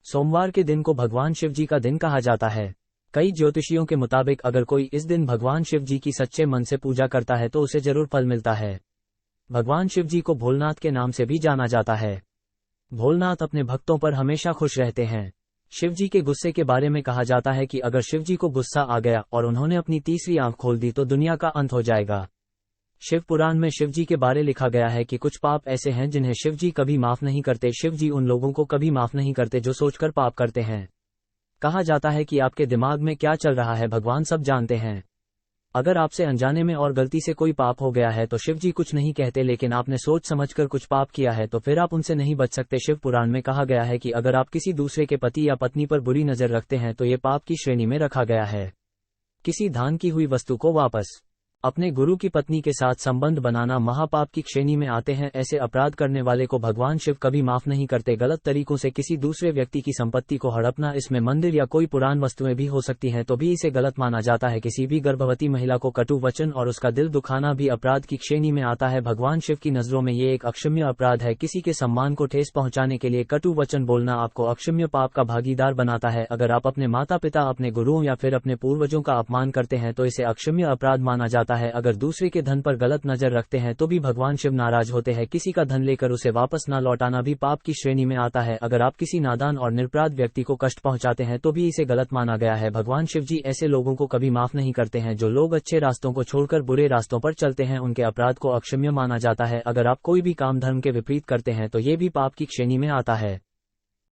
सोमवार के दिन को भगवान शिव जी का दिन कहा जाता है। कई ज्योतिषियों के मुताबिक अगर कोई इस दिन भगवान शिव जी की सच्चे मन से पूजा करता है तो उसे जरूर फल मिलता है। भगवान शिव जी को भोलनाथ के नाम से भी जाना जाता है। भोलनाथ अपने भक्तों पर हमेशा खुश रहते हैं। शिव जी के गुस्से के बारे में कहा जाता है कि अगर शिव जी को गुस्सा आ गया और उन्होंने अपनी तीसरी आंख खोल दी तो दुनिया का अंत हो जाएगा। शिव पुराण में शिव जी के बारे लिखा गया है कि कुछ पाप ऐसे हैं जिन्हें शिव जी कभी माफ नहीं करते। शिव जी उन लोगों को कभी माफ नहीं करते जो सोचकर पाप करते हैं। कहा जाता है कि आपके दिमाग में क्या चल रहा है भगवान सब जानते हैं। अगर आपसे अनजाने में और गलती से कोई पाप हो गया है तो शिव जी कुछ नहीं कहते, लेकिन आपने सोच समझकर कुछ पाप किया है तो फिर आप उनसे नहीं बच सकते। शिव पुराण में कहा गया है कि अगर आप किसी दूसरे के पति या पत्नी पर बुरी नजर रखते हैं तो ये पाप की श्रेणी में रखा गया है। किसी दान की हुई वस्तु को वापस अपने गुरु की पत्नी के साथ संबंध बनाना महापाप की श्रेणी में आते हैं। ऐसे अपराध करने वाले को भगवान शिव कभी माफ नहीं करते। गलत तरीकों से किसी दूसरे व्यक्ति की संपत्ति को हड़पना, इसमें मंदिर या कोई पुरान वस्तुएं भी हो सकती हैं, तो भी इसे गलत माना जाता है। किसी भी गर्भवती महिला को कटु वचन और उसका दिल दुखाना भी अपराध की श्रेणी में आता है। भगवान शिव की नजरों में ये एक अक्षम्य अपराध है। किसी के सम्मान को ठेस पहुंचाने के लिए कटु वचन बोलना आपको अक्षम्य पाप का भागीदार बनाता है। अगर आप अपने माता पिता, अपने गुरुओं या फिर अपने पूर्वजों का अपमान करते हैं तो इसे अक्षम्य अपराध माना जाता है। अगर दूसरे के धन पर गलत नजर रखते हैं तो भी भगवान शिव नाराज होते हैं। किसी का धन लेकर उसे वापस न लौटाना भी पाप की श्रेणी में आता है। अगर आप किसी नादान और निरपराध व्यक्ति को कष्ट पहुंचाते हैं तो भी इसे गलत माना गया है। भगवान शिव जी ऐसे लोगों को कभी माफ नहीं करते हैं। जो लोग अच्छे रास्तों को छोड़कर बुरे रास्तों पर चलते हैं उनके अपराध को अक्षम्य माना जाता है। अगर आप कोई भी काम धर्म के विपरीत करते हैं तो ये भी पाप की श्रेणी में आता है।